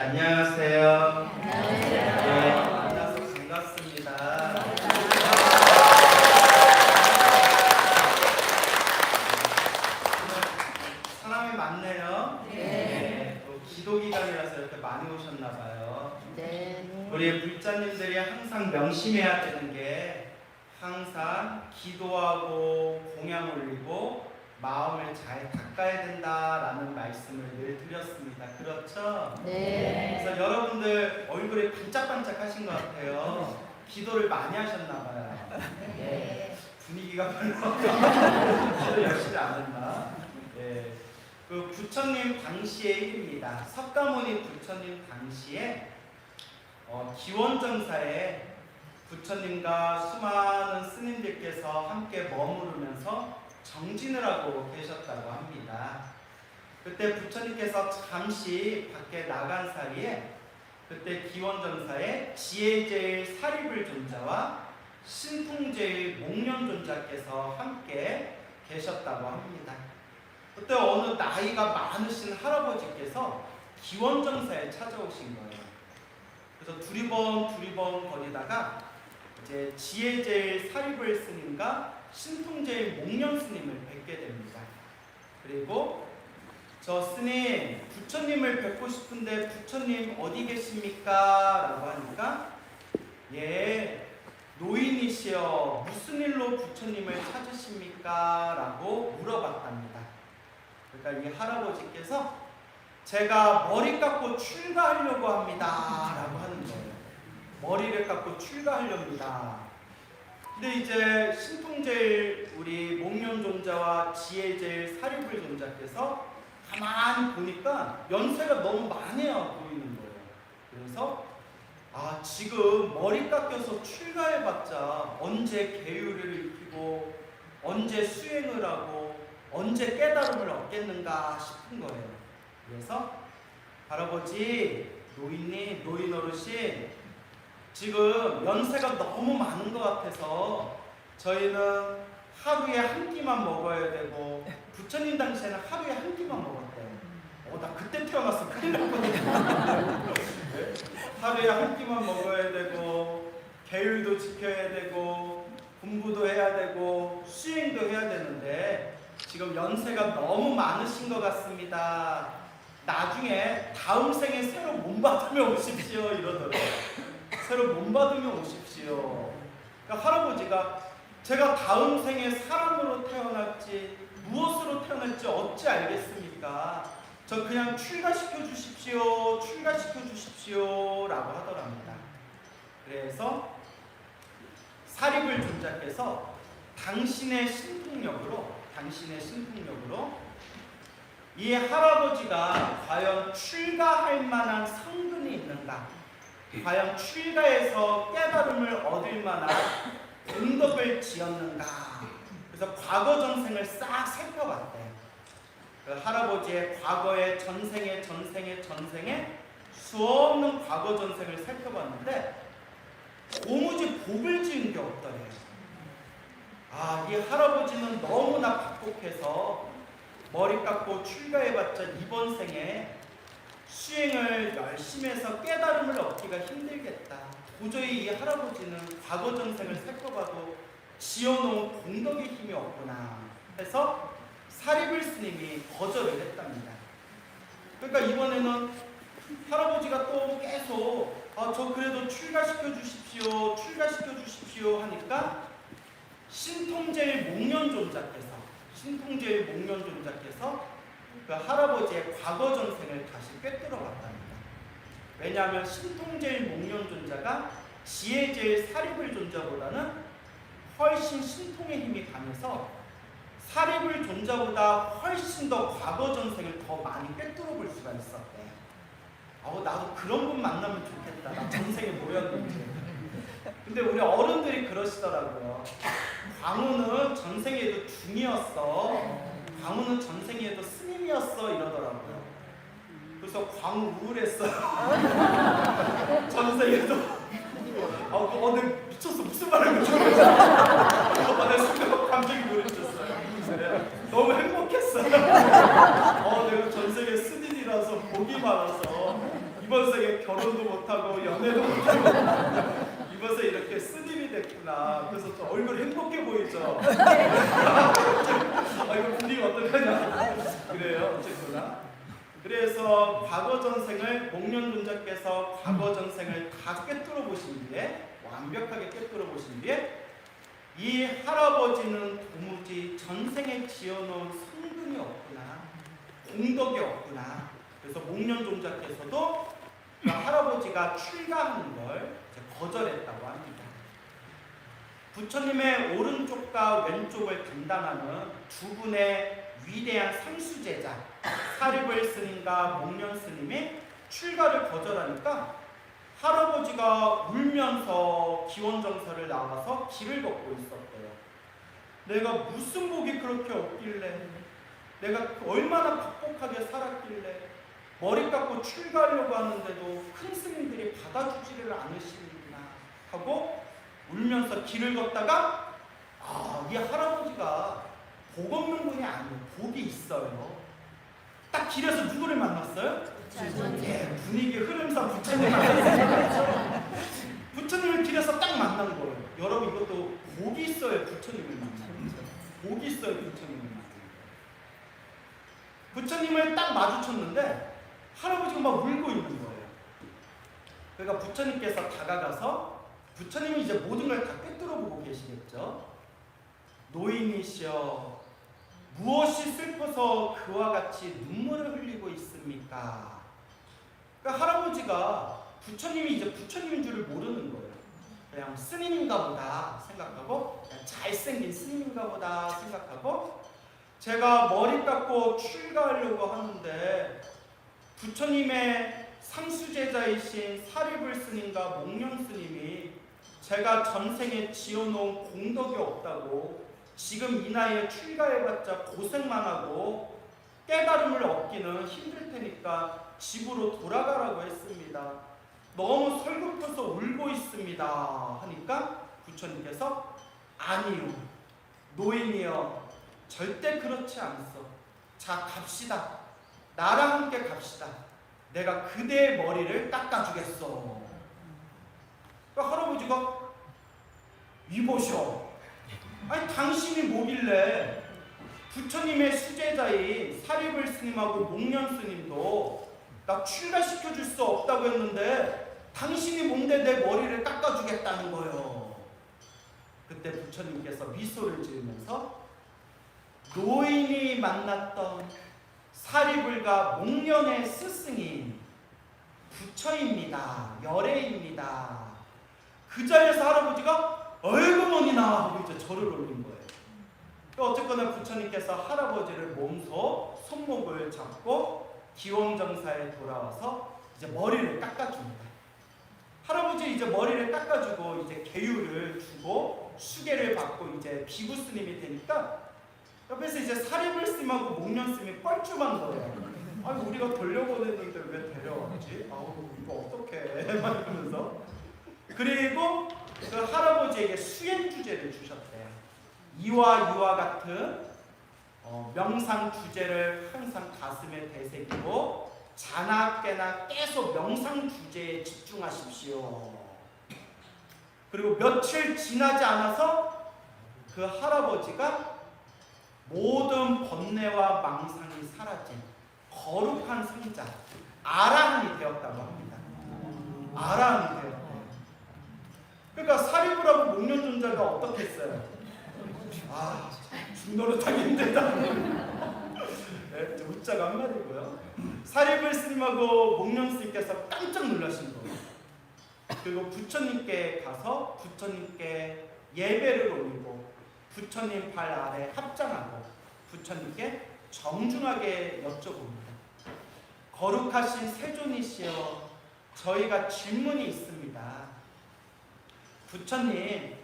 안녕하세요. 안녕하세요. 네, 만나서 반갑습니다. 사람이 많네요. 네. 또 기도 기간이라서 이렇게 많이 오셨나 봐요. 네. 우리 불자님들이 항상 명심해야 되는 게 항상 기도하고 공양 올리고 마음을 잘 닦아야 된다라는 말씀을 늘 드렸습니다. 그렇죠? 네. 그래서 여러분들 얼굴이 반짝반짝 하신 것 같아요. 기도를 많이 하셨나 봐요. 네. 분위기가 별로 기도 열심히 안 했나? 네. 그 부처님 당시의 일입니다. 석가모니 부처님 당시에 기원정사에 부처님과 수많은 스님들께서 함께 머무르면서 정진을 하고 계셨다고 합니다. 그때 부처님께서 잠시 밖에 나간 사이에 그때 기원정사에 지혜제일 사리불존자와 신통제일 목련존자께서 함께 계셨다고 합니다. 그때 어느 나이가 많으신 할아버지께서 기원정사에 찾아오신 거예요. 그래서 두리번 거리다가 이제 지혜제일 사리불 스님과 신통제일 목련 스님을 뵙게 됩니다. 그리고 저 스님, 부처님을 뵙고 싶은데 부처님 어디 계십니까? 라고 하니까 예, 노인이시여 무슨 일로 부처님을 찾으십니까? 라고 물어봤답니다. 그러니까 이 할아버지께서 제가 머리 깎고 출가하려고 합니다 라고 하는 거예요. 머리를 깎고 출가하렵니다. 근데 이제 신통제일 우리 목련존자와 지혜제일 사리불존자께서 가만히 보니까 연세가 너무 많아 보이는 거예요. 그래서 지금 머리 깎여서 출가해봤자 언제 계율을 익히고 언제 수행을 하고 언제 깨달음을 얻겠는가 싶은 거예요. 그래서 할아버지, 노인님, 노인 어르신 지금 연세가 너무 많은 것 같아서 저희는 하루에 한 끼만 먹어야 되고 부처님 당시에는 하루에 한 끼만 먹었대요. 나 그때 태어났으면 큰일 났거든요. 하루에 한 끼만 먹어야 되고 계율도 지켜야 되고 공부도 해야 되고 수행도 해야 되는데 지금 연세가 너무 많으신 것 같습니다. 나중에 다음 생에 새로 몸 받으면 오십시오 이러더라고요. 새로 몸 받으면 오십시오. 그러니까 할아버지가 제가 다음 생에 사람으로 태어날지 무엇으로 태어날지 어찌 알겠습니까? 저 그냥 출가시켜 주십시오. 출가시켜 주십시오 라고 하더랍니다. 그래서 사리불존자께서 당신의 신통력으로 이 할아버지가 과연 출가할 만한 성근이 있는가, 과연 출가해서 깨달음을 얻을 만한 공덕을 지었는가. 그래서 과거 전생을 싹 살펴봤대요. 그 할아버지의 과거의 전생에 수없는 과거 전생을 살펴봤는데 도무지 복을 지은 게 없더래요. 이 할아버지는 너무나 박복해서 머리 깎고 출가해봤자 이번 생에 수행을 열심히 해서 깨달음을 얻기가 힘들겠다. 도저히 이 할아버지는 과거 전생을 살펴봐도 지어놓은 공덕의 힘이 없구나 해서 사리불 스님이 거절을 했답니다. 그러니까 이번에는 할아버지가 또 계속 저 그래도 출가시켜 주십시오 하니까 신통제일 목련존자께서 그 할아버지의 과거 전생을 다시 꿰뚫어 봤답니다. 왜냐하면 신통제일 목련존자가 지혜제일 사리불존자보다는 훨씬 신통의 힘이 강해서 사리불존자보다 훨씬 더 과거 전생을 더 많이 꿰뚫어 볼 수가 있었대. 나도 그런 분 만나면 좋겠다. 나 전생에 뭐였는지. 근데 우리 어른들이 그러시더라고요. 광우는 전생에도 중이었어. 광우는 전생에도 스님이었어 이러더라고요. 그래서 광우 우울했어요. 전생에도 내 미쳤어. 무슨 말을 미쳤어. 내 순간 감정이 놀랐었어요. 너무 행복했어요. 내가 전생에 스님이라서 복이 많아서 이번 생에 결혼도 못하고 연애도 못하고 이번 생에 이렇게 스님이 됐구나. 그래서 또 얼굴 행복해 보이죠. 아 이거 분위기 어떡하냐. 그래요 어쨌거나. 그래서 과거 전생을 목련존자께서 과거 전생을 다 꿰뚫어 보신 뒤에 완벽하게 꿰뚫어 보신 뒤에 이 할아버지는 도무지 전생에 지어놓은 성분이 없구나, 공덕이 없구나. 그래서 목련존자께서도 그 할아버지가 출가하는 걸 이제 거절했다고 합니다. 부처님의 오른쪽과 왼쪽을 담당하는 두 분의 위대한 상수제자 사리불 스님과 목련 스님이 출가를 거절하니까 할아버지가 울면서 기원정사를 나와서 길을 걷고 있었대요. 내가 무슨 복이 그렇게 없길래, 내가 얼마나 팍복하게 살았길래 머리 깎고 출가하려고 하는데도 큰 스님들이 받아주지를 않으시는구나 하고 울면서 길을 걷다가 이 할아버지가 복 없는 분이 아니에요. 복이 있어요. 딱 길에서 누구를 만났어요? 예, 분위기 흐름상 부처님 만났어요. 부처님을 길에서 딱 만난 거예요. 여러분 이것도 복이 있어요. 부처님을 만나는 거예요. 복이 있어요. 부처님을 만나는 거예요. 부처님을 딱 마주쳤는데 할아버지가 막 울고 있는 거예요. 그러니까 부처님께서 다가가서 부처님이 이제 모든 걸 다 꿰뚫어 보고 계시겠죠. 노인이시여 무엇이 슬퍼서 그와 같이 눈물을 흘리고 있습니까? 그러니까 할아버지가 부처님이 이제 부처님인 줄을 모르는 거예요. 그냥 스님인가 보다 생각하고 그냥 잘생긴 스님인가 보다 생각하고 제가 머리 깎고 출가하려고 하는데 부처님의 상수제자이신 사리불 스님과 목련 스님이 제가 전생에 지어놓은 공덕이 없다고 지금 이 나이에 출가해봤자 고생만 하고 깨달음을 얻기는 힘들 테니까 집으로 돌아가라고 했습니다. 너무 설급해서 울고 있습니다 하니까 부처님께서 아니요 노인이여 절대 그렇지 않소. 자 갑시다. 나랑 함께 갑시다. 내가 그대의 머리를 깎아주겠소. 그러니까 할아버지가 이보시오. 아니 당신이 뭐길래 부처님의 수제자인 사리불 스님하고 목련 스님도 나 출가시켜줄 수 없다고 했는데 당신이 뭔데 내 머리를 깎아주겠다는 거요. 그때 부처님께서 미소를 지으면서 노인이 만났던 사리불과 목련의 스승인 부처입니다. 열애입니다. 그 자리에서 할아버지가 어이구 머니나 하고 이제 절을 올린 거예요. 어쨌거나 부처님께서 할아버지를 몸소 손목을 잡고 기원정사에 돌아와서 이제 머리를 깎아줍니다. 할아버지 이제 머리를 깎아주고 이제 계율을 주고 수계를 받고 이제 비구 스님이 되니까 옆에서 이제 사리불 스님하고 목련 스님이 뻘쭘한 거예요. 아니 우리가 돌려보냈는데 왜 데려왔지? 아우 이거 어떡해 막 이러면서. 그리고 그 할아버지에게 수행 주제를 주셨대요. 이와 유와 같은 명상 주제를 항상 가슴에 되새기고 자나 깨나 계속 명상 주제에 집중하십시오. 그리고 며칠 지나지 않아서 그 할아버지가 모든 번뇌와 망상이 사라진 거룩한 성자 아라한이 되었다고 합니다. 아라한이 되었다. 그러니까 사리불하고 목련존자가 어떻게 했어요? 중노릇하기 힘들다. 네, 웃자가 한 말이고요. 사리불 스님하고 목련 스님께서 깜짝 놀라신 거예요. 그리고 부처님께 가서 부처님께 예배를 올리고 부처님 발 아래 합장하고 부처님께 정중하게 여쭤봅니다. 거룩하신 세존이시여 저희가 질문이 있습니다. 부처님,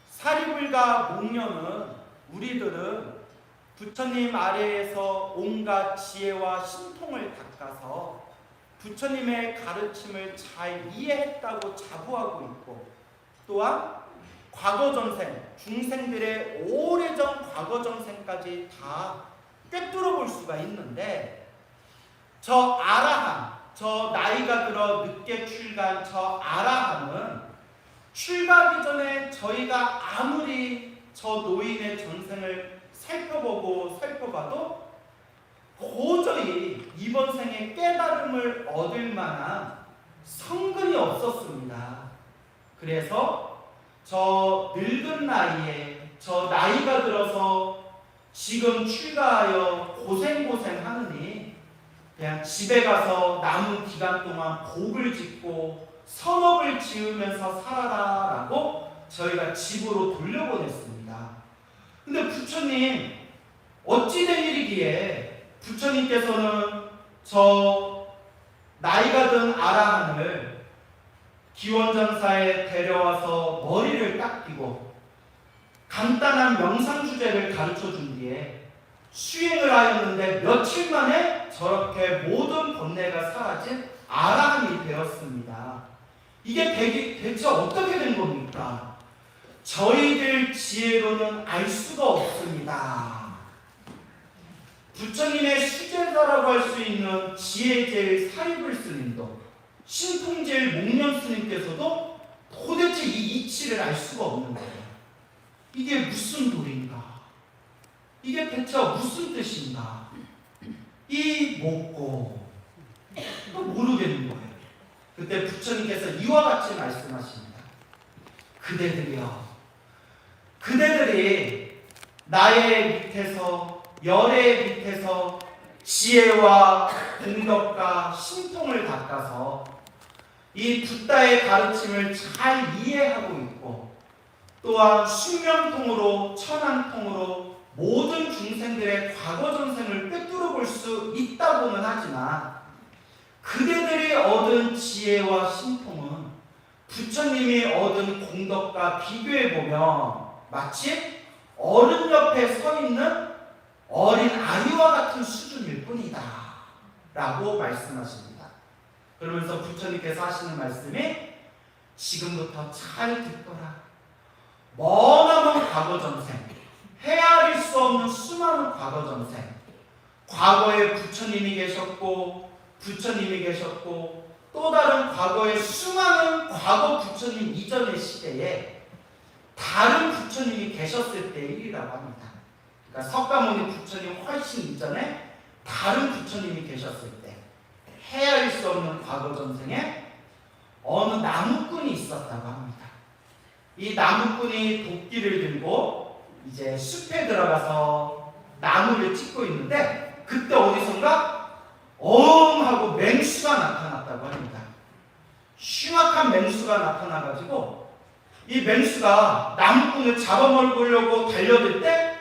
사리불과 목련은 우리들은 부처님 아래에서 온갖 지혜와 신통을 닦아서 부처님의 가르침을 잘 이해했다고 자부하고 있고 또한 과거 전생, 중생들의 오래전 과거 전생까지 다 꿰뚫어 볼 수가 있는데 저 아라한, 저 나이가 들어 늦게 출가한 저 아라함은 출가하기 전에 저희가 아무리 저 노인의 전생을 살펴봐도 도저히 이번 생에 깨달음을 얻을 만한 성근이 없었습니다. 그래서 저 늙은 나이에 저 나이가 들어서 지금 출가하여 고생하느니 그냥 집에 가서 남은 기간 동안 복을 짓고 선업을 지으면서 살아라라고 저희가 집으로 돌려보냈습니다. 근데 부처님 어찌된 일이기에 부처님께서는 저 나이가 든 아라한을 기원장사에 데려와서 머리를 닦이고 간단한 명상 주제를 가르쳐 준 뒤에 수행을 하였는데 며칠 만에 저렇게 모든 번뇌가 사라진 아라한이 되었습니다. 이게 대체 어떻게 된 겁니까? 저희들 지혜로는 알 수가 없습니다. 부처님의 수제자라고 할 수 있는 지혜제일 사리불 스님도 신통제일 목련 스님께서도 도대체 이 이치를 알 수가 없는 거예요. 이게 무슨 도리인가? 이게 대체 무슨 뜻인가? 이 못고 또 모르겠는 거예요. 그때 부처님께서 이와 같이 말씀하십니다. 그대들이 나의 밑에서 열의 밑에서 지혜와 공덕과 신통을 닦아서 이 붓다의 가르침을 잘 이해하고 있고 또한 숙명통으로 천안통으로 모든 중생들의 과거 전생을 꿰뚫어 볼 수 있다고는 하지만 그대들이 얻은 지혜와 신통은 부처님이 얻은 공덕과 비교해 보면 마치 어른 옆에 서 있는 어린 아이와 같은 수준일 뿐이다 라고 말씀하십니다. 그러면서 부처님께서 하시는 말씀이 지금부터 잘 듣거라. 머나먼 과거 전생, 헤아릴 수 없는 수많은 과거 전생, 과거에 부처님이 계셨고 또 다른 과거의 수많은 과거 부처님 이전의 시대에 다른 부처님이 계셨을 때의 일이라고 합니다. 그러니까 석가모니 부처님 훨씬 이전에 다른 부처님이 계셨을 때 헤아릴 수 없는 과거 전생에 어느 나무꾼이 있었다고 합니다. 이 나무꾼이 도끼를 들고 이제 숲에 들어가서 나무를 찍고 있는데 그때 어디선가 하고 맹수가 나타났다고 합니다. 흉악한 맹수가 나타나가지고 이 맹수가 나무꾼을 잡아먹으려고 달려들 때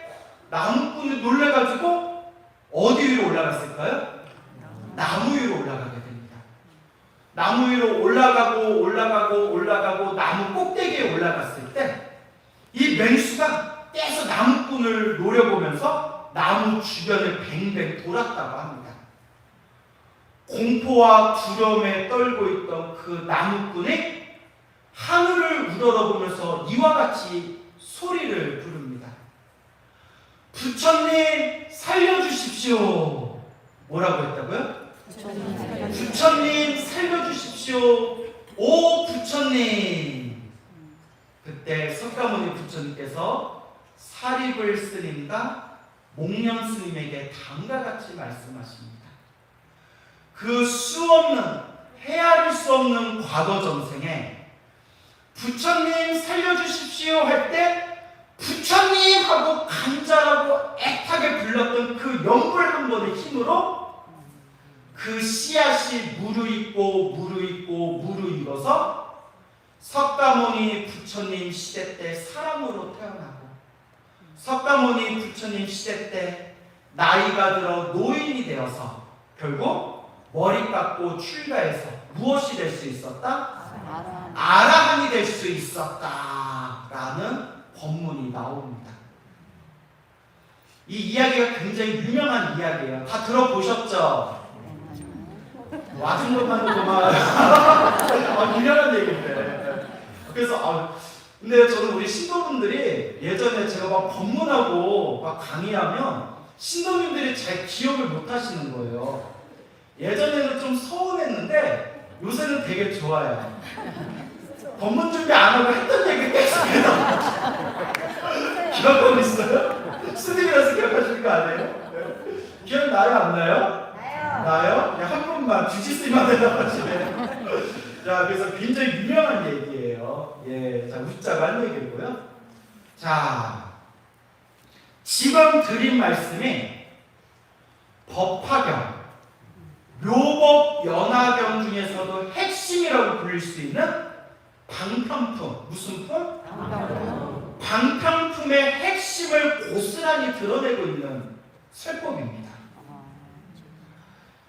나무꾼이 놀래가지고 어디 위로 올라갔을까요? 나무 위로 올라가게 됩니다. 나무 위로 올라가고 나무 꼭대기에 올라갔을 때 이 맹수가 계속 나무꾼을 노려보면서 나무 주변을 뱅뱅 돌았다고 합니다. 공포와 두려움에 떨고 있던 그 나무꾼이 하늘을 우러러보면서 이와 같이 소리를 부릅니다. 부처님 살려주십시오. 뭐라고 했다고요? 부처님 살려주십시오. 오 부처님. 그때 석가모니 부처님께서 사리불 스님과 목련 스님에게 다음과 같이 말씀하십니다. 그 수없는 헤아릴 수 없는 과거 전생에 부처님 살려주십시오 할 때 부처님 하고 간절하고 애타게 불렀던 그 연불 한 번의 힘으로 그 씨앗이 무르익어서 석가모니 부처님 시대 때 사람으로 태어나고 석가모니 부처님 시대 때 나이가 들어 노인이 되어서 결국 머리 깎고 출가해서 무엇이 될 수 있었다? 아라한이 될 수 있었다라는 법문이 나옵니다. 이 이야기가 굉장히 유명한 이야기예요. 다 들어보셨죠? 와준 것만으로 정말 유명한 얘기인데. 그래서 근데 저는 우리 신도분들이 예전에 제가 막 법문하고 막 강의하면 신도님들이 잘 기억을 못 하시는 거예요. 예전에는 좀 서운했는데 요새는 되게 좋아요. 법문 준비 안 하고 했던 얘기 깼습니다. 기억하고 있어요? 스님이라서 기억하시는 거 아니에요? 네. 기억나요? 안 나요? 나요? 한 분만 주지스님만 대답하시네요. 자, 그래서 굉장히 유명한 얘기예요. 예, 자, 웃자고 한 얘기고요. 자, 지금 드린 말씀이 법화경, 묘법 연화경 중에서도 핵심이라고 불릴 수 있는 방편품. 무슨 품? 방편품의 핵심을 고스란히 드러내고 있는 설법입니다.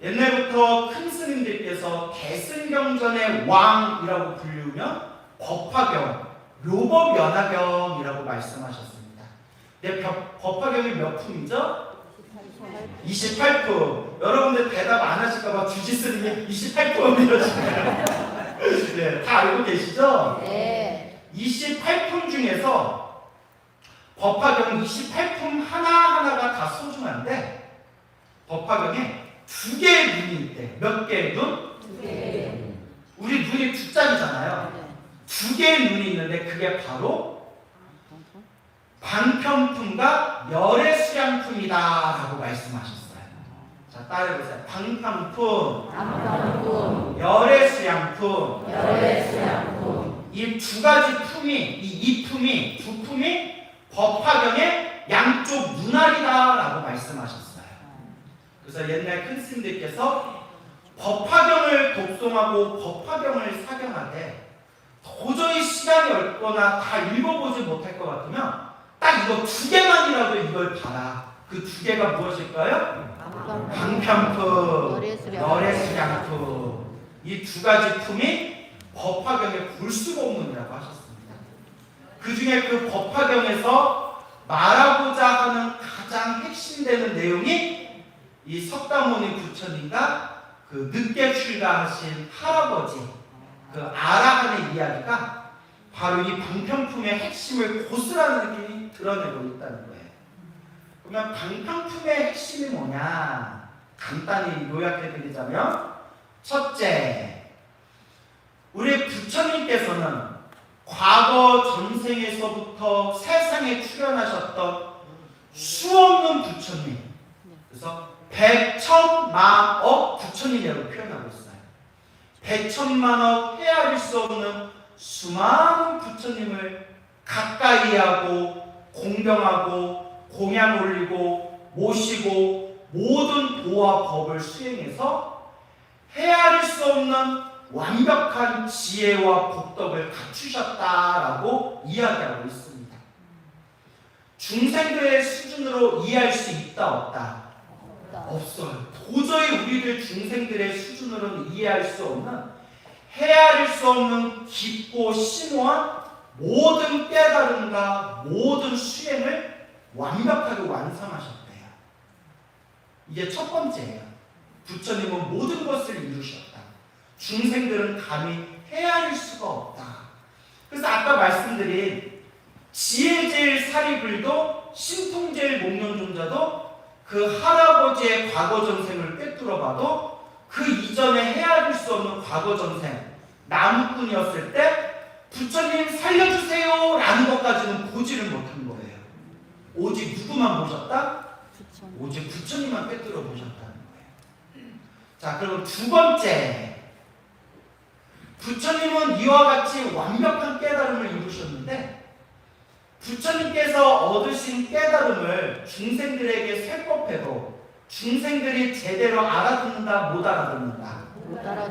옛날부터 큰 스님들께서 대승경전의 왕이라고 불리우며 법화경, 묘법 연화경이라고 말씀하셨습니다. 근데 법화경이 몇 품이죠? 28품. 여러분들 대답 안 하실까봐 주지스님이 28품 이러시네요. 네, 다 알고 계시죠? 네. 28품 중에서 법화경 28품 하나하나가 다 소중한데 법화경에 두 개의 눈이 있대. 몇 개의 눈? 두 개. 우리 눈이 두 짝이잖아요. 두 개의 눈이 있는데 그게 바로 방편품과 열애수량품이다라고 말씀하셨어요. 자, 따라해보세요. 방편품, 열애수량품. 이 두 가지 품이, 이 품이, 두 품이 법화경의 양쪽 눈알이다라고 말씀하셨어요. 그래서 옛날 큰 스님들께서 법화경을 독송하고 법화경을 사경하되 도저히 시간이 없거나 다 읽어보지 못할 것 같으면 딱 이거 두 개만이라도 이걸 봐라. 그 두 개가 무엇일까요? 방편품, 열애수량품. 이 두 가지 품이 법화경의 불수법문이라고 하셨습니다. 그 중에 그 법화경에서 말하고자 하는 가장 핵심되는 내용이 이 석가모니 부처님과 그 늦게 출가하신 할아버지 그 아라한의 이야기가 바로 이 방편품의 핵심을 고스란히 드러내고 있다는 거예요. 그러면 방편품의 핵심이 뭐냐? 간단히 요약해드리자면 첫째, 우리 부처님께서는 과거 전생에서부터 세상에 출현하셨던 수없는 부처님, 그래서 백천만억 부처님이라고 표현하고 있어요. 백천만억 헤아릴 수 없는 수많은 부처님을 가까이 하고 공경하고 공양 올리고 모시고 모든 도와 법을 수행해서 헤아릴 수 없는 완벽한 지혜와 복덕을 갖추셨다라고 이야기하고 있습니다. 중생들의 수준으로 이해할 수 있다 없다? 없어요. 도저히 우리들 중생들의 수준으로는 이해할 수 없는, 헤아릴 수 없는 깊고 심오한 모든 깨달음과 모든 수행을 완벽하게 완성하셨대요. 이게 첫 번째예요. 부처님은 모든 것을 이루셨다. 중생들은 감히 헤아릴 수가 없다. 그래서 아까 말씀드린 지혜제일 사리불도 신통제일 목련존자도 그 할아버지의 과거 전생을 꿰뚫어 봐도 그 이전에 헤아릴 수 없는 과거 전생 나무꾼이었을 때 부처님 살려주세요 라는 것까지는 보지를 못한 거예요. 오직 누구만 보셨다? 오직 부처님만 꿰뚫어 보셨다는 거예요. 자, 그럼 두 번째, 부처님은 이와 같이 완벽한 깨달음을 이루셨는데 부처님께서 얻으신 깨달음을 중생들에게 설법해도 중생들이 제대로 알아듣는다, 못 알아듣는다?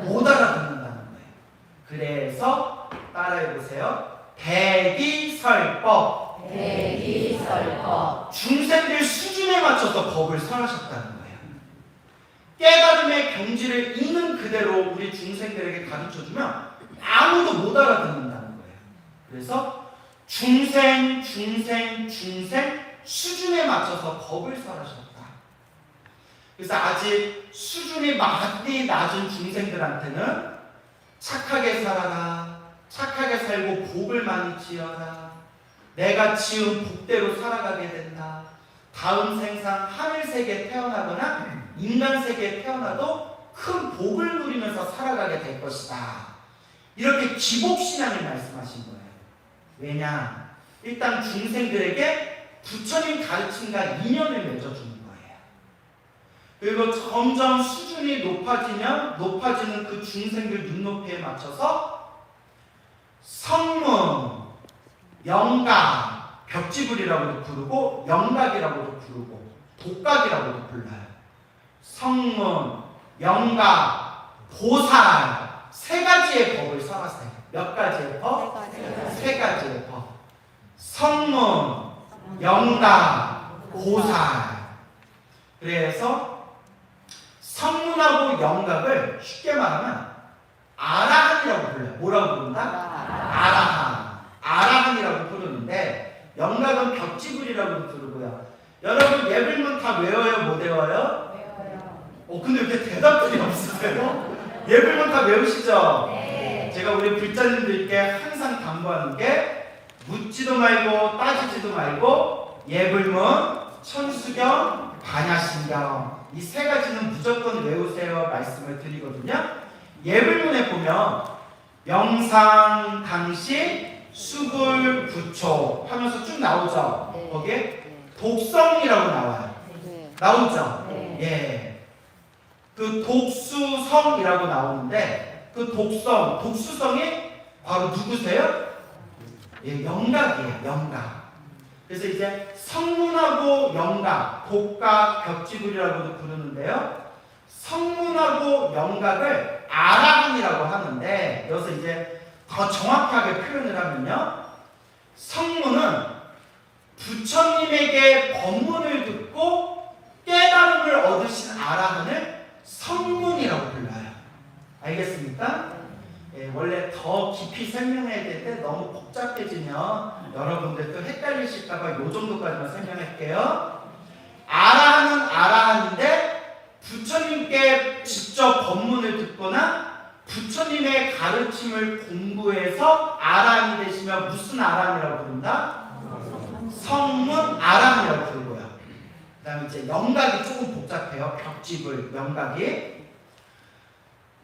못 알아듣는다는 거예요. 그래서 따라해보세요. 대기설법. 중생들 수준에 맞춰서 법을 설하셨다는 거예요. 깨달음의 경지를 있는 그대로 우리 중생들에게 가르쳐주면 아무도 못 알아듣는다는 거예요. 그래서 중생 수준에 맞춰서 법을 설하셨다. 그래서 아직 수준이 많이 낮은 중생들한테는 착하게 살아라, 착하게 살고 복을 많이 지어라, 내가 지은 복대로 살아가게 된다, 다음 생상 하늘세계에 태어나거나 인간세계에 태어나도 큰 복을 누리면서 살아가게 될 것이다. 이렇게 기복신앙을 말씀하신 거예요. 왜냐? 일단 중생들에게 부처님 가르침과 인연을 맺어주는 거예요. 그리고 점점 수준이 높아지면 높아지는 그 중생들 눈높이에 맞춰서 성문, 영각, 벽지불이라고도 부르고 영각이라고도 부르고 독각이라고도 불러요. 성문, 영각, 보살 세 가지의 법을 설하세요. 몇 가지의 법? 세 가지의 법. 성문, 영각, 보살. 그래서 성문하고 영각을 쉽게 말하면 아라한이라고 불러요. 뭐라고 부른다? 아라한. 아라한이라고 부르는데 영각은 벽지불이라고 부르고요. 여러분 예불문 다 외워요? 못 외워요? 근데 왜 이렇게 대답들이 없으세요? 예불문 다 외우시죠? 네. 제가 우리 불자님들께 항상 당부하는 게 묻지도 말고 따지지도 말고 예불문, 천수경, 반야신경 이 세 가지는 무조건 외우세요 말씀을 드리거든요. 예불문에 보면 명상, 당시, 수불, 부초 하면서 쭉 나오죠. 네. 거기에 독성이라고 나와요. 네. 나오죠? 네. 예. 그 독수성이라고 나오는데 그 독수성이 바로 누구세요? 예, 영각이에요. 영각. 그래서 이제 성문하고 영각, 독각, 벽지불이라고도 부르는데요. 성문하고 영각을 아라한이라고 하는데 여기서 이제 더 정확하게 표현을 하면요. 성문은 부처님에게 법문을 듣고 깨달음을 얻으신 아라한을 성문이라고 불러요. 알겠습니까? 예, 원래 더 깊이 설명해야 될 때 너무 복잡해지면 여러분들 또 헷갈리실까봐 요 정도까지만 설명할게요. 아라한은 아라한인데 부처님께 직접 법문을 듣거나 부처님의 가르침을 공부해서 아라한이 되시면 무슨 아라한이라고 부른다? 성문 아라한이라고 부르고요. 그 다음에 이제 영각이 조금 복잡해요. 벽지불 영각이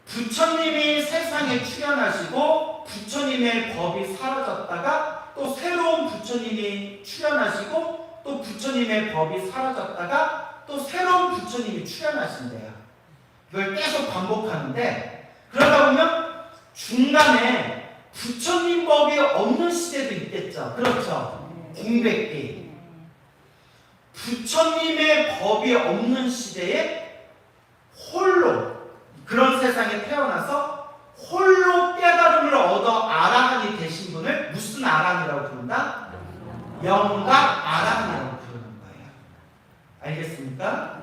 부처님이 세상에 출현하시고 부처님의 법이 사라졌다가 또 새로운 부처님이 출현하시고 또 부처님의 법이 사라졌다가 또 새로운 부처님이 출현하신대요. 이걸 계속 반복하는데 그러다 보면 중간에 부처님 법이 없는 시대도 있겠죠. 그렇죠. 공백기. 부처님의 법이 없는 시대에 홀로 그런 세상에 태어나서 홀로 깨달음을 얻어 아라한이 되신 분을 무슨 아라한이라고 부른다? 영각 아라한이라고 부르는 거예요. 알겠습니까?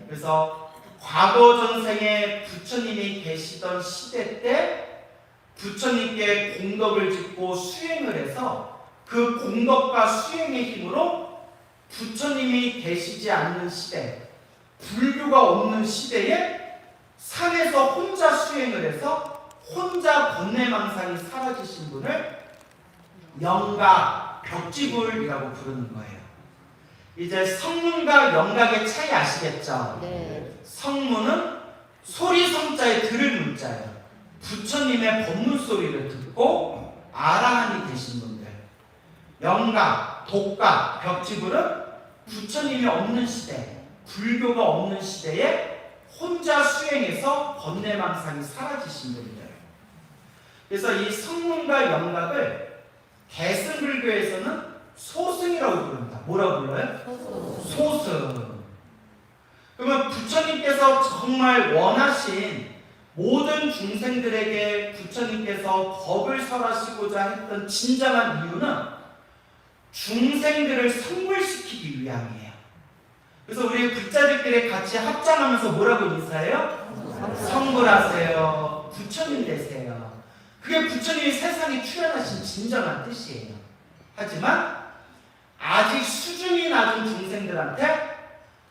그래서 과거 전생에 부처님이 계시던 시대 때 부처님께 공덕을 짓고 수행을 해서 그 공덕과 수행의 힘으로 부처님이 계시지 않는 시대, 불교가 없는 시대에 산에서 혼자 수행을 해서 혼자 번뇌망상이 사라지신 분을 영각, 벽지불이라고 부르는 거예요. 이제 성문과 영각의 차이 아시겠죠? 네. 성문은 소리 성자에 들을 문자예요. 부처님의 법문 소리를 듣고 아라한이 되신 분들. 영각, 독각, 벽지불은 부처님이 없는 시대, 불교가 없는 시대에 혼자 수행해서 번뇌망상이 사라지신 분들. 그래서 이 성문과 영각을 대승불교에서는 소승이라고 부릅니다. 뭐라고 불러요? 소승. 그러면 부처님께서 정말 원하신 모든 중생들에게 부처님께서 법을 설하시고자 했던 진정한 이유는 중생들을 성불시키기 위함이에요. 그래서 우리 불자들끼리 같이 합장하면서 뭐라고 인사해요? 성불하세요. 부처님 되세요. 그게 부처님이 세상에 출현하신 진정한 뜻이에요. 하지만 아직 수준이 낮은 중생들한테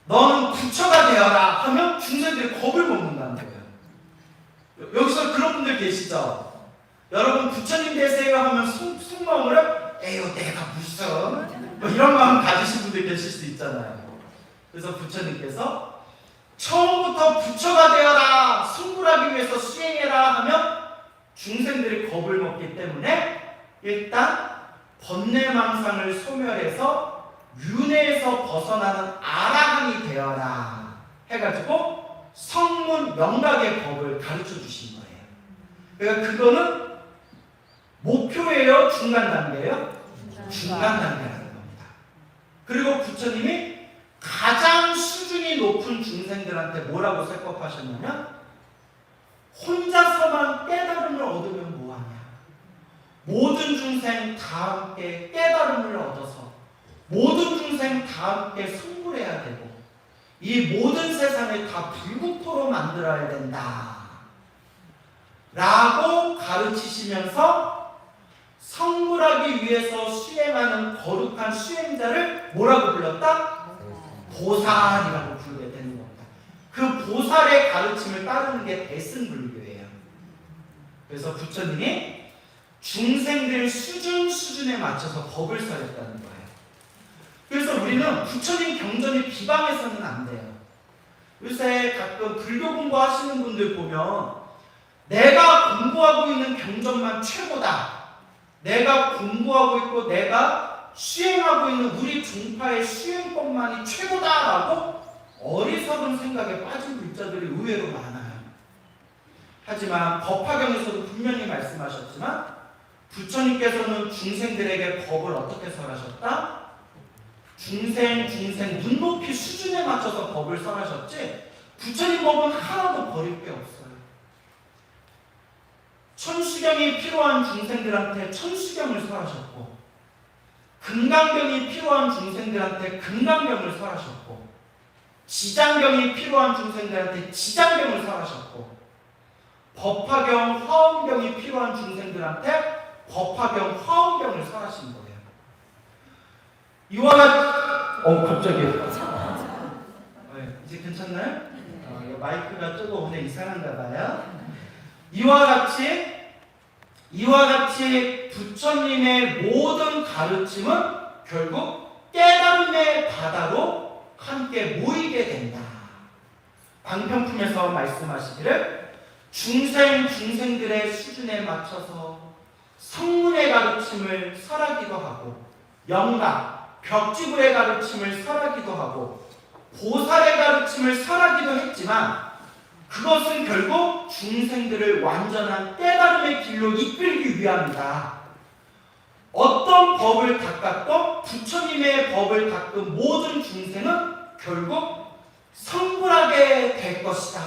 너는 부처가 되어라 하면 중생들이 겁을 먹는다는 거예요. 여기서 그런 분들 계시죠? 여러분 부처님 되세요 하면 속마음으로 에휴 내가 무슨 뭐 이런 마음 가지신 분들 계실 수 있잖아요. 그래서 부처님께서 처음부터 부처가 되어라, 성불하기 위해서 수행해라 하면 중생들이 겁을 먹기 때문에 일단 번뇌망상을 소멸해서 윤회에서 벗어나는 아라한이 되어라 해가지고 성문 영각의 법을 가르쳐 주신 거예요. 그러니까 그거는 목표예요? 중간 단계예요? 중간 단계라는 겁니다. 그리고 부처님이 가장 수준이 높은 중생들한테 뭐라고 설법하셨냐면 혼자서만 깨달음을 얻으면 뭐하냐. 모든 중생 다 함께 깨달음을 얻어서 모든 중생 다 함께 성불해야 되고 이 모든 세상을 다 불국토로 만들어야 된다 라고 가르치시면서 성불하기 위해서 수행하는 거룩한 수행자를 뭐라고 불렀다? 보살이라고 부르게 되는 겁니다. 그 보살의 가르침을 따르는 게 대승불교예요. 그래서 부처님이 중생들 수준에 맞춰서 법을 설했다는 거예요. 그래서 우리는 부처님 경전이 비방해서는 안 돼요. 요새 가끔 불교 공부하시는 분들 보면 내가 공부하고 있는 경전만 최고다. 내가 공부하고 있고 내가 수행하고 있는 우리 종파의 수행법만이 최고다라고 어리석은 생각에 빠진 불자들이 의외로 많아요. 하지만 법화경에서도 분명히 말씀하셨지만 부처님께서는 중생들에게 법을 어떻게 설하셨다? 중생 눈높이 수준에 맞춰서 법을 설하셨지 부처님 법은 하나도 버릴 게 없어요. 천수경이 필요한 중생들한테 천수경을 설하셨고 금강경이 필요한 중생들한테 금강경을 설하셨고 지장경이 필요한 중생들한테 지장경을 설하셨고 법화경, 화엄경이 필요한 중생들한테 법화경, 화엄경을 설하신 거예요. 이와 같이 갑자기 이제 괜찮나요? 마이크가 조금 오늘 이상한가 봐요. 이와 같이 부처님의 모든 가르침은 결국 깨달음의 바다로 함께 모이게 된다. 방편품에서 말씀하시기를 중생들의 수준에 맞춰서 성문의 가르침을 설하기도 하고 영각, 벽지불의 가르침을 설하기도 하고 보살의 가르침을 설하기도 했지만 그것은 결국 중생들을 완전한 깨달음의 길로 이끌기 위함이다. 어떤 법을 닦았던 부처님의 법을 닦은 모든 중생은 결국 성불하게 될 것이다.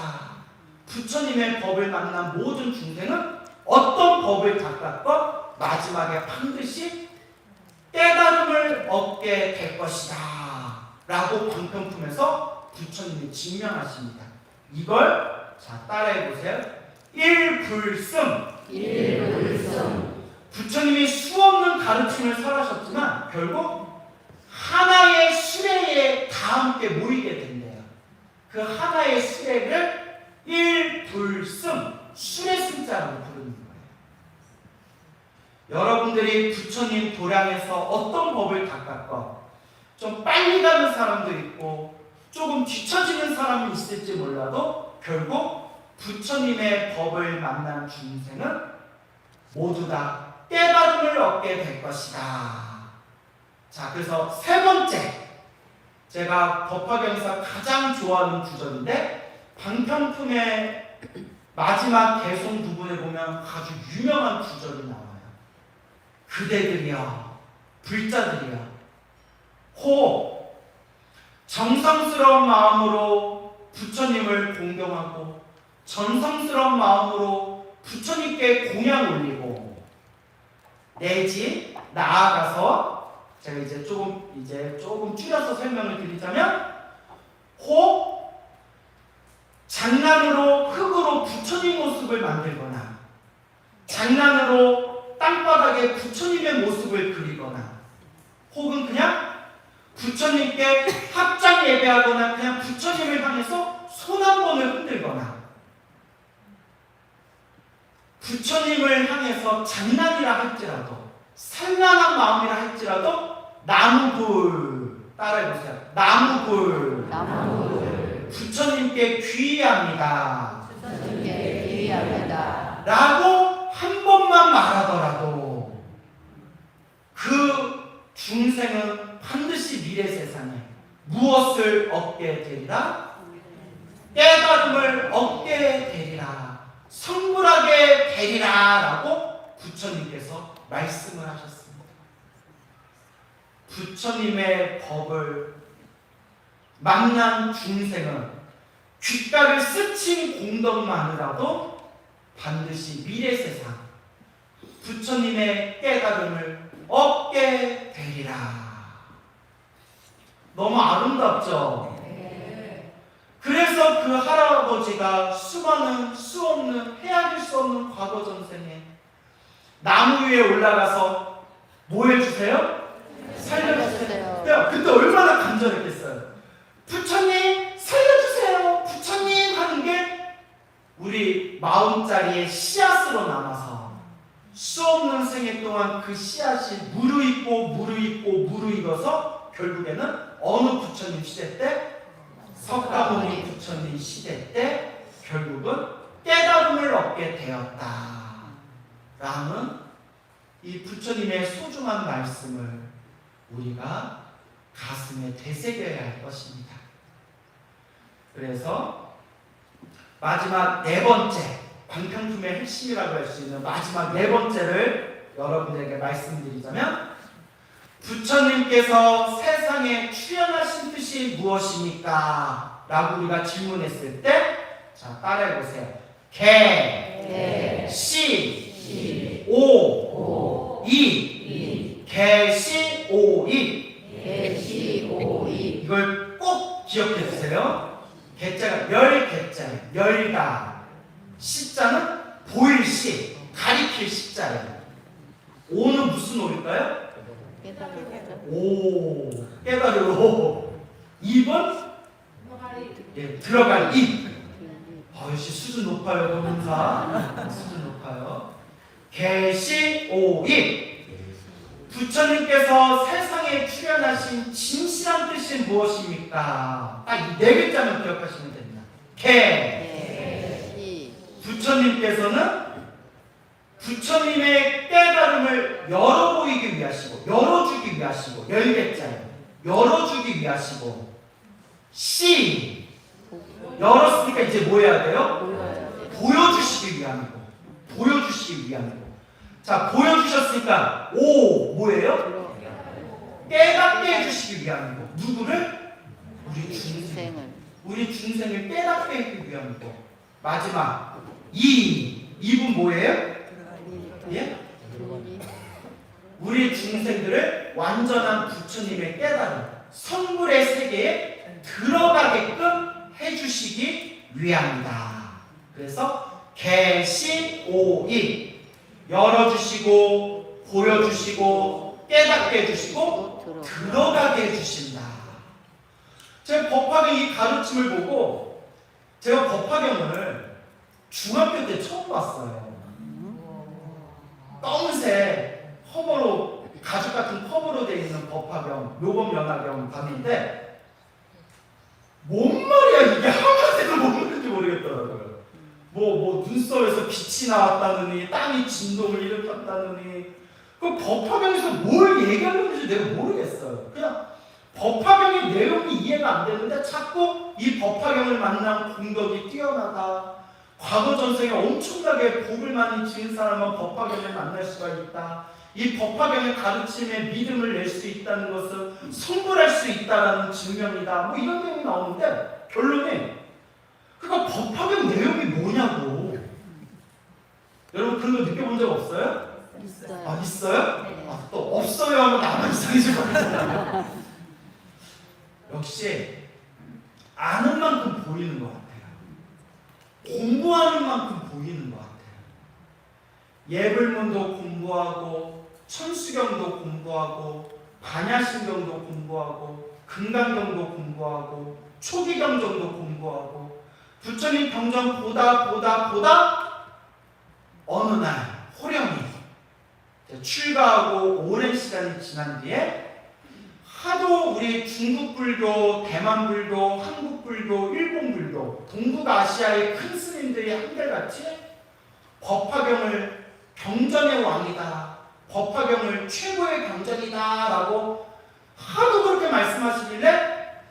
부처님의 법을 만난 모든 중생은 어떤 법을 닦았건 마지막에 반드시 깨달음을 얻게 될 것이다 라고 방편품에서 부처님이 증명하십니다. 이걸 따라해 보세요. 일불승. 부처님이 수없는 가르침을 설하셨지만 결국 하나의 수레에 다 함께 모이게 된대요. 그 하나의 수레를 일불승, 수레승자라고 부르는 거예요. 여러분들이 부처님 도량에서 어떤 법을 닦았건 좀 빨리 가는 사람도 있고 조금 뒤처지는 사람이 있을지 몰라도 결국 부처님의 법을 만난 중생은 모두 다 깨달음을 얻게 될 것이다. 자, 그래서 세 번째, 제가 법화경에서 가장 좋아하는 구절인데 방편품의 마지막 개송 부분에 보면 아주 유명한 구절이 나와요. 그대들이여, 불자들이여, 호 정성스러운 마음으로 부처님을 공경하고 전성스러운 마음으로 부처님께 공양 올리고 내지 나아가서 제가 이제 조금 줄여서 설명을 드리자면 호 장난으로 흙으로 부처님 모습을 만들거나 장난으로 땅바닥에 부처님의 모습을 그리거나 혹은 그냥 부처님께 합장 예배하거나 그냥 부처님을 향해서 손 한 번을 흔들거나 부처님을 향해서 장난이라 할지라도 산란한 마음이라 할지라도 나무불 따라해보세요. 나무불 부처님께 귀의합니다. 주님께 기리합니다. 라고 한 번만 말하더라도 그 중생은 반드시 미래 세상에 무엇을 얻게 되리라? 깨달음을 얻게 되리라. 성불하게 되리라. 라고 부처님께서 말씀을 하셨습니다. 부처님의 법을 만난 중생은 귓가를 스친 공덕만이라도 반드시 미래 세상 부처님의 깨달음을 얻게 되리라. 너무 아름답죠? 그래서 그 할아버지가 수많은 수없는 헤아릴 수 없는 과거 전생에 나무 위에 올라가서 뭐 해주세요? 살려주세요. 그때 얼마나 간절했겠어요. 부처님 살려주세요. 부처님 하는 게 우리 마음자리에 씨앗으로 남아서 수없는 생애 동안 그 씨앗이 무르익어서 결국에는 어느 부처님 시대 때? 석가모니 부처님 시대 때 결국은 깨달음을 얻게 되었다 라는 이 부처님의 소중한 말씀을 우리가 가슴에 되새겨야 할 것입니다. 그래서 마지막 네 번째, 방탕품의 핵심이라고 할 수 있는 마지막 네 번째를 여러분들에게 말씀드리자면, 부처님께서 세상에 출현하신 뜻이 무엇입니까? 라고 우리가 질문했을 때, 자, 따라해 보세요. 개, 시, 오, 이. 개시, 오, 이. 이걸 꼭 기억해 주세요. 개자가 열개자예요. 열다. 시자는 보일 시, 가리킬 시자예요. 오는 무슨 오일까요? 오, 깨달으로. 2번 들어갈 입. 역시 수준 높아요. 동사 수준 높아요. 개시 오입. 부처님께서 세상에 출현하신 진실한 뜻이 무엇입니까? 딱 이 네 글자만 기억하시면 됩니다. 부처님께서는 부처님의 깨달음을 열어보이기 위하시고, 열어주기 위하시고, 열개자예요. 열어주기 위하시고, 시, 열었으니까 이제 뭐 해야 돼요? 보여주시기 위함이고, 보여주시기 위함이고. 자, 보여주셨으니까 오, 뭐예요? 깨닫게 해주시기 위함이고. 누구를? 우리 중생을. 우리 중생을 깨닫게 해주기 위함이고. 마지막 이분 뭐예요? 예? 우리 중생들을 완전한 부처님의 깨달음, 성불의 세계에 들어가게끔 해주시기 위함이다. 그래서 개시오이, 열어주시고 보여주시고 깨닫게 해주시고 들어가게 해주신다. 제가 법화경 이 가르침을 보고 제가 법화경을 중학교 때 처음 봤어요. 검은색 컵으로, 가죽 같은 컵으로 되어 있는 법화경, 묘법 연화경 봤는데 뭔 말이야 이게, 하나색을 못 보는지 모르겠더라고요. 뭐 눈썹에서 빛이 나왔다느니, 땅이 진동을 일으켰다느니, 그 법화경에서 뭘 얘기하는지 내가 모르겠어요. 그냥 법화경의 내용이 이해가 안 되는데 자꾸 이 법화경을 만난 공덕이 뛰어나다, 과거 전생에 엄청나게 복을 많이 지은 사람은 법화경을 만날 수가 있다, 이 법화경의 가르침에 믿음을 낼 수 있다는 것은 성불할 수 있다는 증명이다, 뭐 이런 내용이 나오는데 결론이, 그러니까 법화경 내용이 뭐냐고. 여러분 그런 거 느껴본 적 없어요? 있어요. 아, 있어요? 네. 아, 또 없어요 하면 나만 이상해질 것 같아요. 역시 아는 만큼 보이는 것 같아요. 공부하는 만큼 보이는 것 같아요. 예불문도 공부하고, 천수경도 공부하고, 반야신경도 공부하고, 금강경도 공부하고, 초기경전도 공부하고, 부처님 경전 보다 어느 날 호령이 출가하고 오랜 시간이 지난 뒤에 하도 우리 중국 불교, 대만 불교, 한국 불교, 일본 불교, 동북아시아의 큰 스님들이 한결같이 법화경을 경전의 왕이다, 법화경을 최고의 경전이다 라고 하도 그렇게 말씀하시길래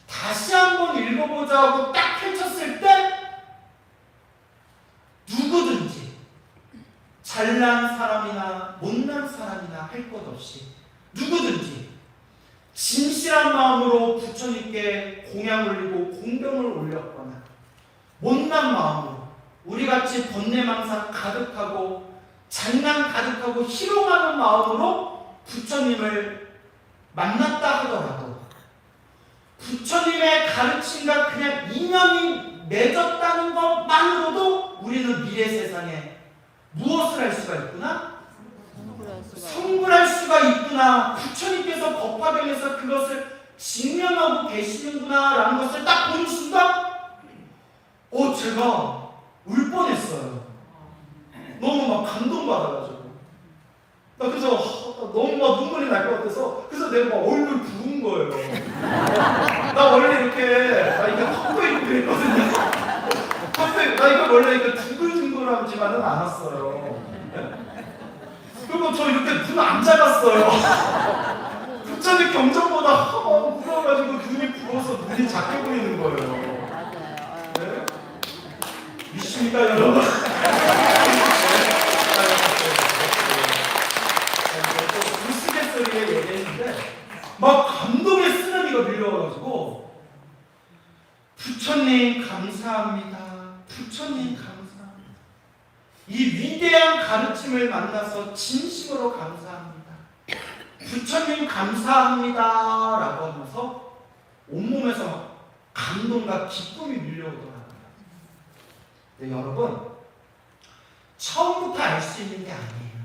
다시 한번 읽어보자 하고 딱 펼쳤을 때 누구든지 잘난 사람이나 못난 사람이나 할 것 없이 누구든지 진실한 마음으로 부처님께 공양 올리고 공경을 올렸거나 못난 마음으로 우리같이 번뇌망상 가득하고 장난 가득하고 희롱하는 마음으로 부처님을 만났다 하더라도 부처님의 가르침과 그냥 인연이 맺었다는 것만으로도 우리는 미래 세상에 무엇을 할 수가 있구나? 성불할 수가 있구나. 부처님께서 법화경에서 그것을 증명하고 계시는구나 라는 것을 딱 보는 순간 제가 울 뻔했어요. 너무 막 감동받아가지고 나 그래서 너무 막 눈물이 날 것 같아서 그래서 내가 막 얼굴 부은 거예요. 나 원래 이렇게 나 이거 턱도 있고 그랬거든요. 나 이거 원래 이거 둥글둥글하지만은 않았어요. 그리고 저 이렇게 눈 안 작았어요. 부처님 경전보다 부러워가지고 눈이 부어서 눈이 작게 보이는 거예요. 네? 믿습니까 여러분? 우스갯소리에 얘기했는데 막 감동의 쓰나미가 밀려와가지고 부처님 감사합니다. 부처님 감사합니다. 이 위대한 가르침을 만나서 진심으로 감사합니다. 부처님 감사합니다 라고 하면서 온몸에서 감동과 기쁨이 밀려오더라고요. 근데 여러분 처음부터 알 수 있는 게 아니에요.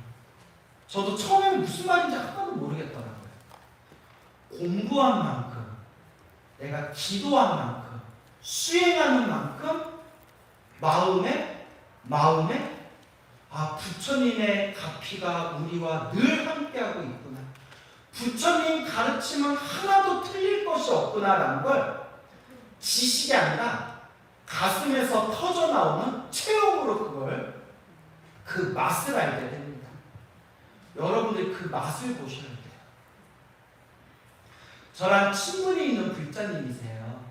저도 처음에는 무슨 말인지 하나도 모르겠더라고요. 공부한 만큼 내가 기도한 만큼 수행하는 만큼 마음에 부처님의 가피가 우리와 늘 함께하고 있구나. 부처님 가르침은 하나도 틀릴 것이 없구나라는 걸 지식이 아니라 가슴에서 터져나오는 체험으로 그 맛을 알게 됩니다. 여러분들 그 맛을 보셔야 돼요. 저랑 친분이 있는 불자님이세요.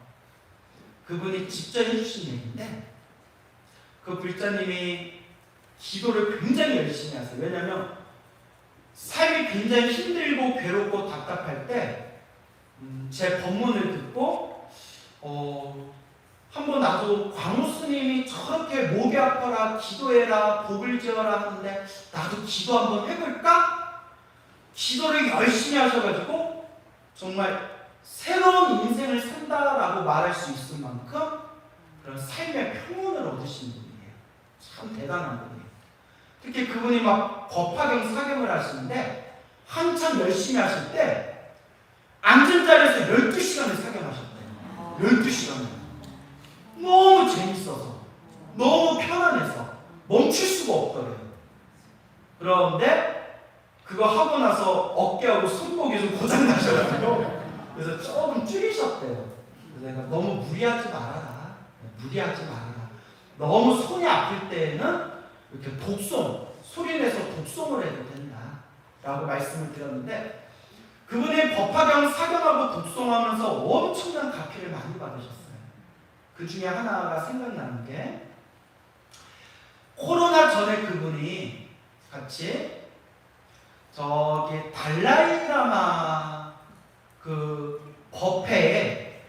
그분이 직접 해주신 얘기인데 그 불자님이 기도를 굉장히 열심히 하세요. 왜냐하면 삶이 굉장히 힘들고 괴롭고 답답할 때 제 법문을 듣고 한번 나도 광우 스님이 저렇게 목이 아파라 기도해라 복을 지어라 하는데 나도 기도 한번 해볼까? 기도를 열심히 하셔가지고 정말 새로운 인생을 산다라고 말할 수 있을 만큼 그런 삶의 평온을 얻으신 분이에요. 참 대단한 분이에요. 특히 그분이 막 법화경 사경을 하시는데 한참 열심히 하실 때 앉은 자리에서 12시간을 사경하셨대요. 12시간을. 너무 재밌어서 너무 편안해서 멈출 수가 없더래요. 그런데 그거 하고 나서 어깨하고 손목이 좀 고장나셔가지고 그래서 조금 줄이셨대요. 그래서 내가 너무 무리하지 말아라. 무리하지 말아라. 너무 손이 아플 때에는 이렇게 독송, 소리내서 독송을 해도 된다 라고 말씀을 드렸는데 그분이 법화경 사경하고 독송하면서 엄청난 가피를 많이 받으셨어요. 그 중에 하나가 생각나는 게 코로나 전에 그분이 같이 저기 달라이라마 그 법회에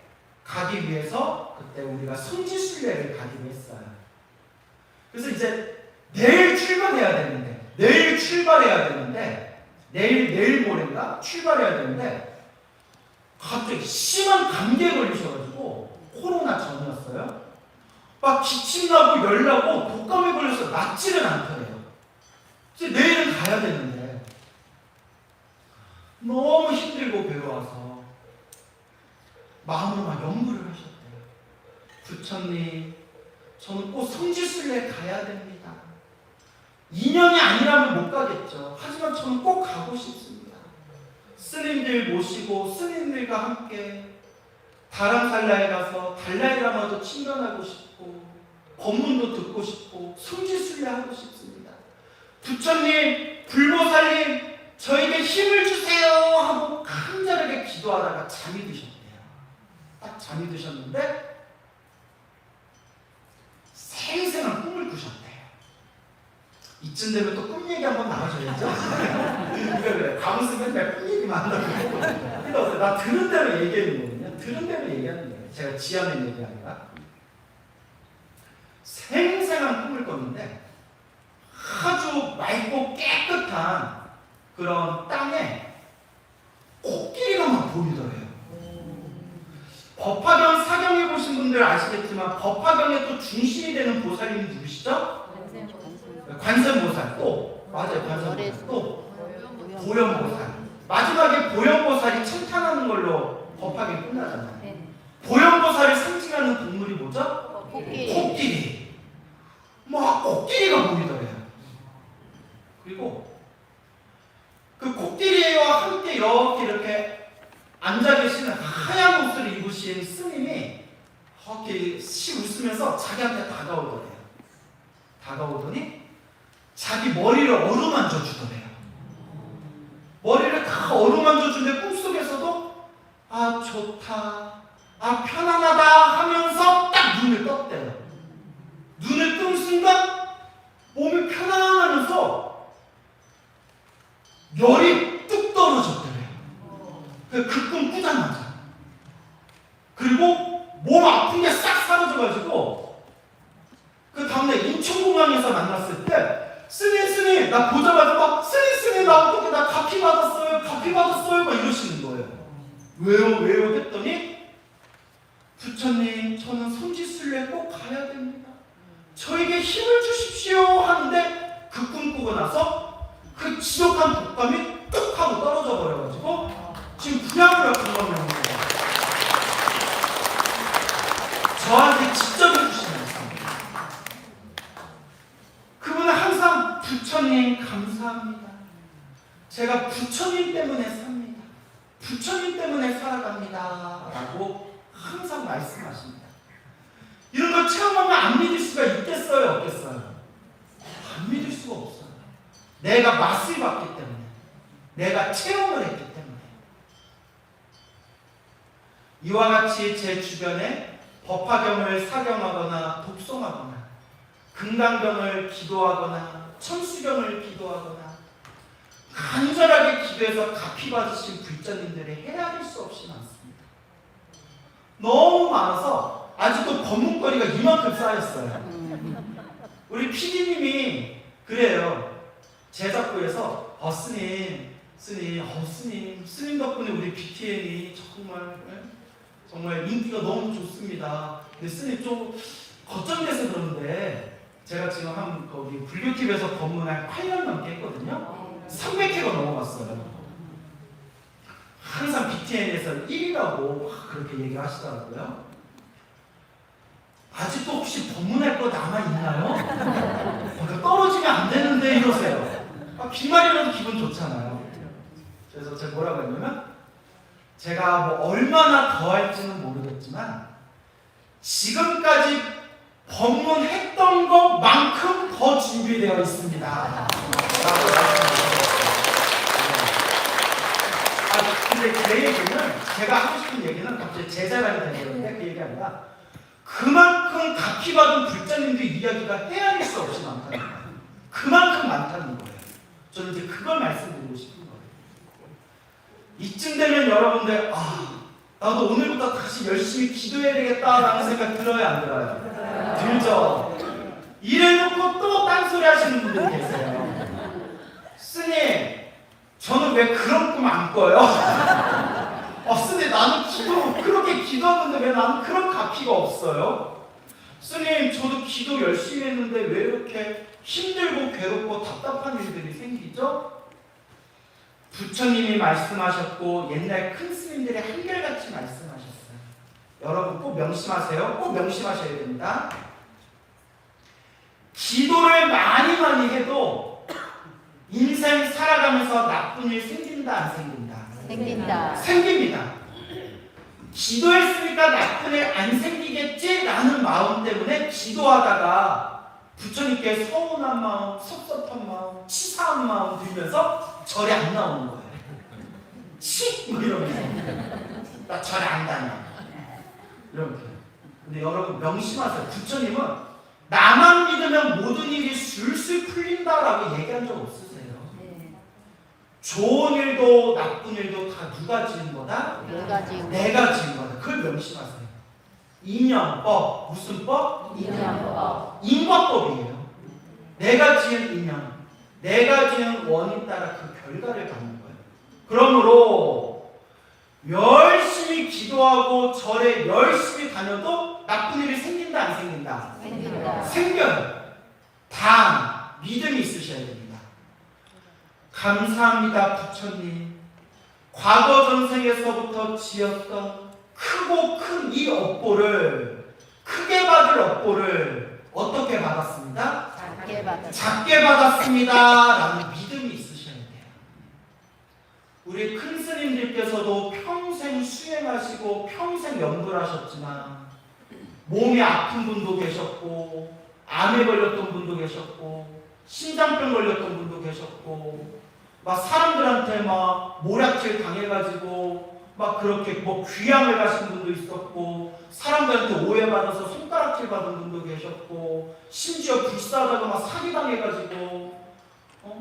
가기 위해서 그때 우리가 성지순례를 가기로 했어요. 그래서 이제 내일 출발해야 되는데 내일 모레인가 출발해야 되는데 갑자기 심한 감기에 걸리셔가지고 코로나 전이었어요. 막 기침나고 열나고 독감에 걸려서 낫지를 않더래요. 이제 내일은 가야 되는데 너무 힘들고 괴로워서 마음으로 막 염불을 하셨대요. 부처님, 저는 꼭 성지순례 가야 됩니다. 인연이 아니라면 못 가겠죠. 하지만 저는 꼭 가고 싶습니다. 스님들 모시고 스님들과 함께 다람살라에 가서 달라이라마도 친견하고 싶고 법문도 듣고 싶고 성지순례 하고 싶습니다. 부처님, 불보살님, 저에게 힘을 주세요 하고 간절하게 기도하다가 잠이 드셨대요. 딱 잠이 드셨는데 생생한 꿈을 꾸셨대요. 이쯤 되면 또 꿈 얘기 한번 나와줘야죠. 그래. 가면서 맨날 꿈 얘기만 한다고. 근데 나 들은 대로 얘기하는 거거든요. 들은 대로 얘기하는 거예요. 제가 지어낸 얘기 아니라. 생생한 꿈을 꿨는데 아주 맑고 깨끗한 그런 땅에 코끼리가 막 보이더래요. 법화경 사경해 보신 분들 아시겠지만 법화경의 또 중심이 되는 보살님이 누구시죠? 관세음보살. 또 맞아요. 관세음보살. 또 보현보살. 마지막에 보현보살이 찬탄하는 걸로 법화경이 끝나잖아요. 보현보살을 상징하는 동물이 뭐죠? 코끼리. 막 코끼리가 보이더래요. 그리고 그 코끼리와 함께 이렇게 앉아 계시는 하얀 옷을 입으신 스님이 이렇게 웃으면서 자기한테 다가오더래요. 다가오더니 자기 머리를 어루만져 주더래요. 머리를 다 어루만져 주는데 꿈속에서도 아 좋다, 아 편안하다 하면서 딱 눈을 떴대요. 눈을 뜬 순간 몸이 편안하면서 열이 뚝 떨어졌더래요. 그 꿈 꾸자마자. 그리고 몸 아픈 게 싹 사라져가지고 그 다음날 인천공항에서 만났을 때 스님 나 보자마자 막 스님 나 어떻게 나 가피 받았어요 막 이러시는 거예요. 왜요 했더니 부처님 저는 성지순례 꼭 가야 됩니다. 저에게 힘을 주십시오 하는데 그 꿈 꾸고 나서 그 지독한 독감이 뚝 하고 떨어져 버려가지고 지금 분양을 건너는 거예요. 저한테 직접 해주신 말씀입니다. 그분은 항상 부처님 감사합니다. 제가 부처님 때문에 삽니다. 부처님 때문에 살아갑니다. 라고 항상 말씀하십니다. 이런 걸 체험하면 안 믿을 수가 있겠어요? 없겠어요? 안 믿을 수가 없어요. 내가 맛을 봤기 때문에, 내가 체험을 했기 때문에. 이와 같이 제 주변에 법화경을 사경하거나 독송하거나 금강경을 기도하거나 천수경을 기도하거나 간절하게 기도해서 가피 받으신 불자님들이 헤아릴 수 없이 많습니다. 너무 많아서 아직도 법문거리가 이만큼 쌓였어요. 우리 PD님이 그래요. 제작부에서 스님 덕분에 우리 BTN이 정말 인기가 너무 좋습니다. 근데 스님 좀 걱정돼서 그러는데 제가 지금 거기 불교TV에서 법문 한 8년 넘게 했거든요. 300회가 넘어갔어요. 항상 BTN에서 1위라고 그렇게 얘기하시더라고요. 아직도 혹시 법문할 거 남아있나요? 떨어지면 안 되는데 이러세요. 비말이라도 기분 좋잖아요. 그래서 제가 뭐라고 했냐면 제가 뭐 얼마나 더 할지는 모르겠지만 지금까지 법문했던 것만큼 더 준비되어 있습니다. 라고 말씀드렸어요. 근데 제 얘기는 제가 하고 싶은 얘기는 갑자기 제 자랑이 되는데 그 얘기 아니라 그만큼 가피 받은 불자님들 이야기가 헤아릴 수 없이 많다는 거예요. 그만큼 많다는 거예요. 저는 이제 그걸 말씀드리고 싶은 거예요. 이쯤 되면 여러분들 나도 오늘부터 다시 열심히 기도해야 되겠다라는 생각 들어요, 안 들어요? 들죠? 이래놓고 또 딴소리 하시는 분들이 계세요. 스님, 저는 왜 그런 꿈 안 꿔요? 스님, 나는 그렇게 기도하는데 왜 나는 그런 가피가 없어요? 스님, 저도 기도 열심히 했는데 왜 이렇게 힘들고 괴롭고 답답한 일들이 생기죠? 부처님이 말씀하셨고 옛날 큰 스님들이 한결같이 말씀하셨어요. 여러분 꼭 명심하세요. 꼭 명심하셔야 됩니다. 기도를 많이 해도 인생 살아가면서 나쁜 일 생긴다 안 생긴다? 생긴다. 생깁니다. 기도했으니까 나쁜 일 안 생기겠지라는 마음 때문에 기도하다가 부처님께 서운한 마음, 섭섭한 마음, 치사한 마음 들면서 절에 안 나오는 거예요. 뭐 이러면서 나 절에 안 다녀 이렇게. 근데 여러분 명심하세요. 부처님은 나만 믿으면 모든 일이 술술 풀린다라고 얘기한 적 없으세요. 좋은 일도 나쁜 일도 다 누가 지은 거다? 내가 지은 내가 지은 거다. 그걸 명심하세요. 인연법, 무슨 법? 인연법. 인과법이에요. 내가 지은 인연, 내가 지은 원인 따라 그 결과를 받는 거예요. 그러므로 열심히 기도하고 절에 열심히 다녀도 나쁜 일이 생긴다 안 생긴다? 생긴다. 생겨요. 단 믿음이 있으셔야 됩니다. 감사합니다 부처님. 과거 전생에서부터 지었던 크고 큰 이 업보를, 크게 받을 업보를 어떻게 받았습니다? 작게 받았다. 작게 받았습니다 라는 믿음이 있으셔야 돼요. 우리 큰 스님들께서도 평생 수행하시고 평생 연구를 하셨지만 몸이 아픈 분도 계셨고 암에 걸렸던 분도 계셨고 심장병 걸렸던 분도 계셨고 막 사람들한테 막 모략질 당해가지고 막 그렇게 뭐 귀향을 가신 분도 있었고 사람들한테 오해받아서 손가락질 받은 분도 계셨고 심지어 불사하다가 막 사기당해가지고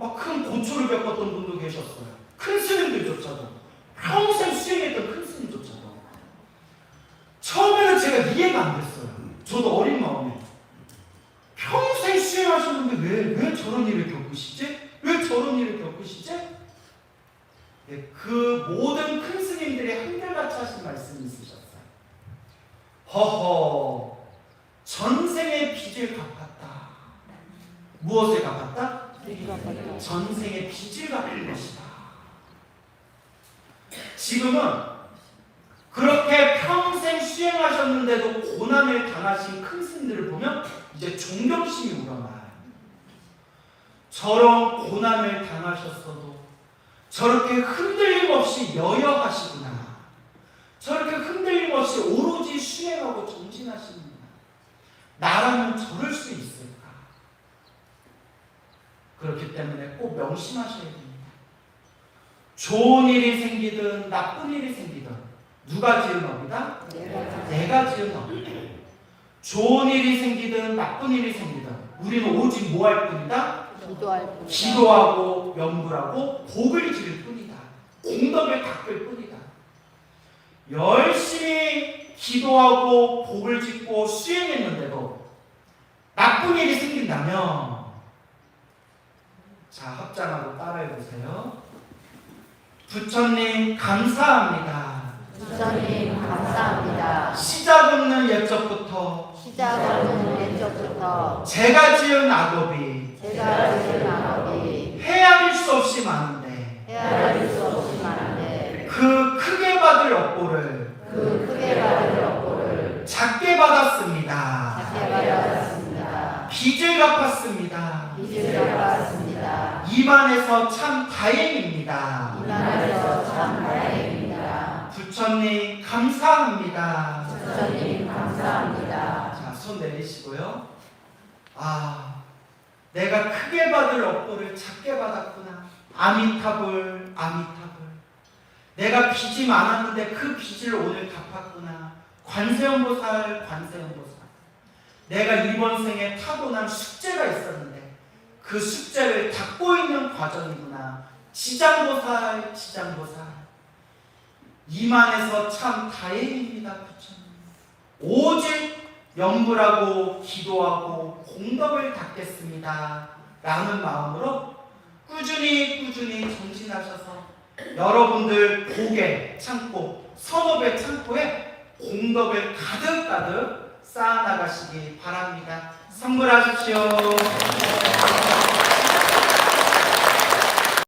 막 큰 고초를 겪었던 분도 계셨어요. 큰 스님들조차도 평생 수행했던 큰 스님조차도 처음에는 제가 이해가 안 됐어요. 저도 어린 마음에 평생 수행하셨는데 왜 저런 일을 겪으시지? 왜 저런 일을 겪으시지? 네, 그 모든 큰 스님들이 한결같이 하신 말씀이 있으셨어요. 허허, 전생의 빚을 갚았다. 무엇을 갚았다? 전생의 빚을 갚은 것이다. 지금은 그렇게 평생 수행하셨는데도 고난을 당하신 큰 스님들을 보면 이제 존경심이 우러나요. 저런 고난을 당하셨어도 저렇게 흔들림 없이 여여하시구나. 저렇게 흔들림 없이 오로지 수행하고 정진하시는구나. 나라면 저럴 수 있을까? 그렇기 때문에 꼭 명심하셔야 됩니다. 좋은 일이 생기든 나쁜 일이 생기든 누가 지은 업이다? 내가 지은 업이다. 좋은 일이 생기든 나쁜 일이 생기든 우리는 오직 뭐 할 뿐이다? 기도할 뿐이다. 기도하고 명불하고 복을 지를 뿐이다. 공덕을 닦을 뿐이다. 열심히 기도하고 복을 짓고 수행했는데도 나쁜 일이 생긴다면 자, 합장하고 따라해보세요. 부처님 감사합니다. 부처님 감사합니다. 시작 없는 옛적부터 시작 없는 옛적부터 제가 지은 악업이 제가 지은 악업이 헤아릴 수 없이 많은데 헤아릴 수 없이 많은데 그 크게 받을 업보를 그 크게 받을 업보를 작게 받았습니다. 작게 받았습니다. 빚을 갚았습니다. 빚을 갚았습니다. 이만해서 참 다행입니다. 이만해서 참 다행입니다. 부처님 감사합니다. 부처님 감사합니다. 자, 손 내리시고요. 아, 내가 크게 받을 업보를 작게 받았구나. 아미타불, 아미타불. 내가 빚이 많았는데 그 빚을 오늘 갚았구나. 관세음보살, 관세음보살. 내가 이번 생에 타고난 숙제가 있었는데 그 숙제를 닦고 있는 과정이구나. 지장보살, 지장보살. 이만해서 참 다행입니다, 부처님. 오직 염불하고 기도하고 공덕을 닦겠습니다 라는 마음으로 꾸준히 정진하셔서 여러분들 복의 창고, 선업의 창고에 공덕을 가득가득 쌓아나가시기 바랍니다. 선물하십시오.